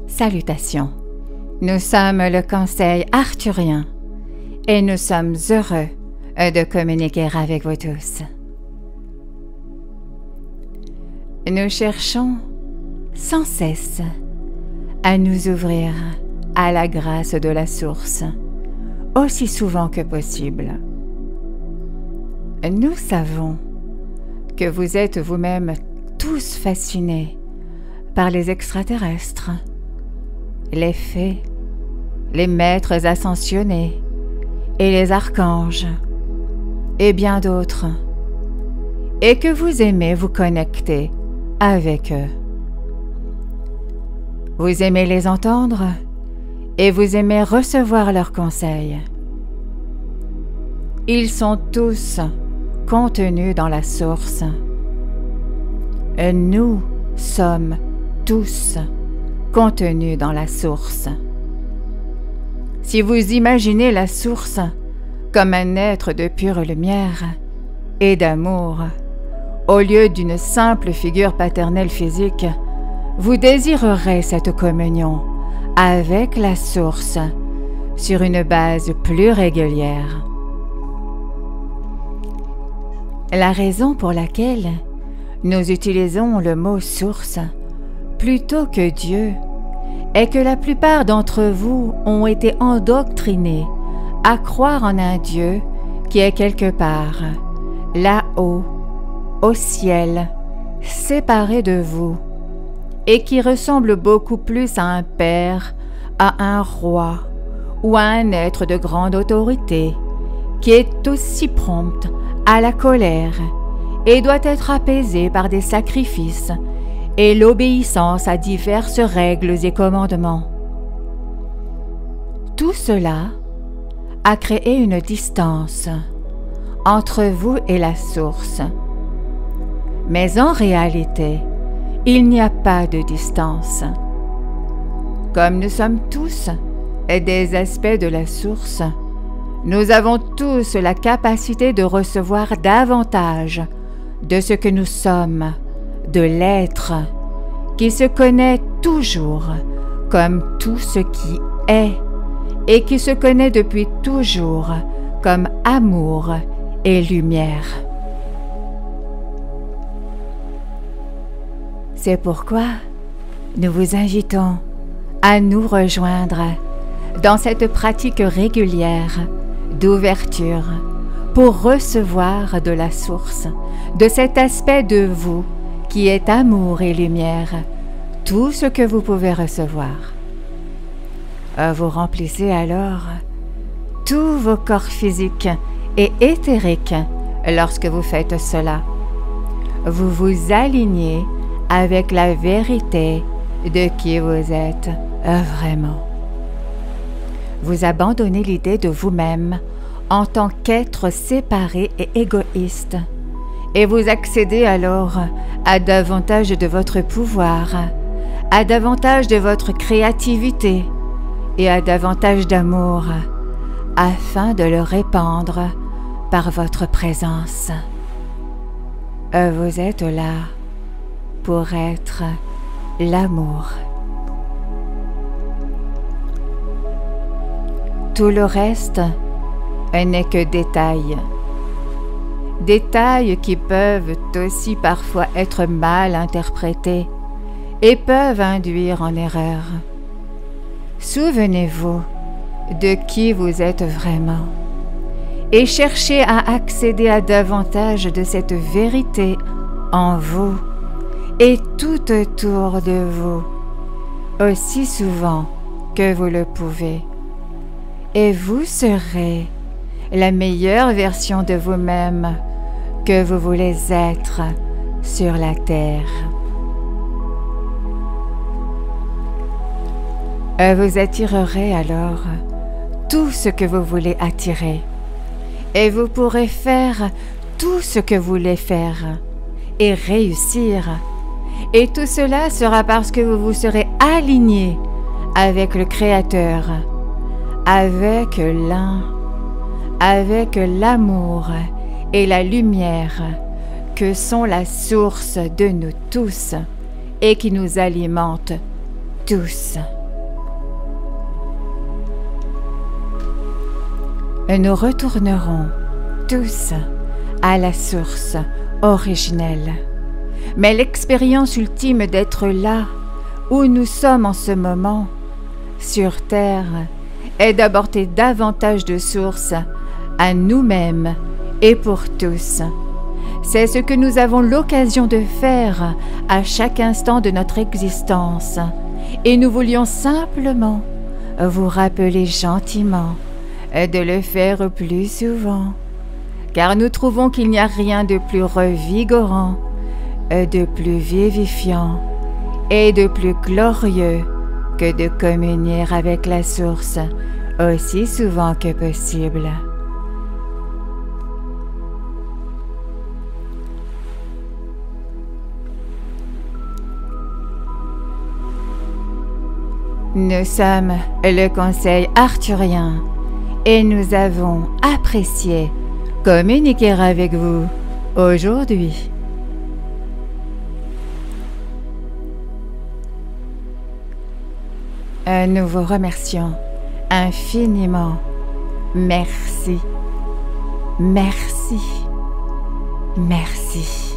Salutations. Nous sommes le Conseil arthurien et nous sommes heureux de communiquer avec vous tous. Nous cherchons sans cesse à nous ouvrir à la grâce de la source aussi souvent que possible. Nous savons que vous êtes vous-même tous fascinés par les extraterrestres, les fées, les maîtres ascensionnés et les archanges et bien d'autres, et que vous aimez vous connecter avec eux. Vous aimez les entendre et vous aimez recevoir leurs conseils. Ils sont tous contenus dans la source. Nous sommes tous contenus dans la source. Si vous imaginez la source comme un être de pure lumière et d'amour, au lieu d'une simple figure paternelle physique, vous désirerez cette communion avec la source sur une base plus régulière. La raison pour laquelle nous utilisons le mot « source » plutôt que « Dieu » est que la plupart d'entre vous ont été endoctrinés à croire en un Dieu qui est quelque part, là-haut, au ciel, séparé de vous, et qui ressemble beaucoup plus à un père, à un roi ou à un être de grande autorité, qui est aussi prompt à la colère et doit être apaisé par des sacrifices et l'obéissance à diverses règles et commandements. Tout cela a créé une distance entre vous et la source. Mais en réalité, il n'y a pas de distance. Comme nous sommes tous des aspects de la source, nous avons tous la capacité de recevoir davantage de ce que nous sommes, de l'être, qui se connaît toujours comme tout ce qui est et qui se connaît depuis toujours comme amour et lumière. C'est pourquoi nous vous invitons à nous rejoindre dans cette pratique régulière d'ouverture pour recevoir de la source, de cet aspect de vous qui est amour et lumière, tout ce que vous pouvez recevoir. Vous remplissez alors tous vos corps physiques et éthériques lorsque vous faites cela. Vous vous alignez avec la vérité de qui vous êtes vraiment. Vous abandonnez l'idée de vous-même en tant qu'être séparé et égoïste, et vous accédez alors à davantage de votre pouvoir, à davantage de votre créativité et à davantage d'amour, afin de le répandre par votre présence. Vous êtes là pour être l'amour. Tout le reste n'est que détails. Détails qui peuvent aussi parfois être mal interprétés et peuvent induire en erreur. Souvenez-vous de qui vous êtes vraiment et cherchez à accéder à davantage de cette vérité en vous et tout autour de vous, aussi souvent que vous le pouvez. Et vous serez la meilleure version de vous-même que vous voulez être sur la terre. Vous attirerez alors tout ce que vous voulez attirer et vous pourrez faire tout ce que vous voulez faire et réussir. Et tout cela sera parce que vous vous serez aligné avec le Créateur, avec l'un, avec l'amour et la lumière que sont la source de nous tous et qui nous alimente tous. Nous retournerons tous à la source originelle. Mais l'expérience ultime d'être là où nous sommes en ce moment, sur Terre, est d'aborder davantage de sources à nous-mêmes et pour tous. C'est ce que nous avons l'occasion de faire à chaque instant de notre existence. Et nous voulions simplement vous rappeler gentiment de le faire plus souvent, car nous trouvons qu'il n'y a rien de plus revigorant, de plus vivifiant et de plus glorieux que de communier avec la source aussi souvent que possible. Nous sommes le Conseil arthurien et nous avons apprécié communiquer avec vous aujourd'hui. Nous vous remercions infiniment. Merci, merci, merci.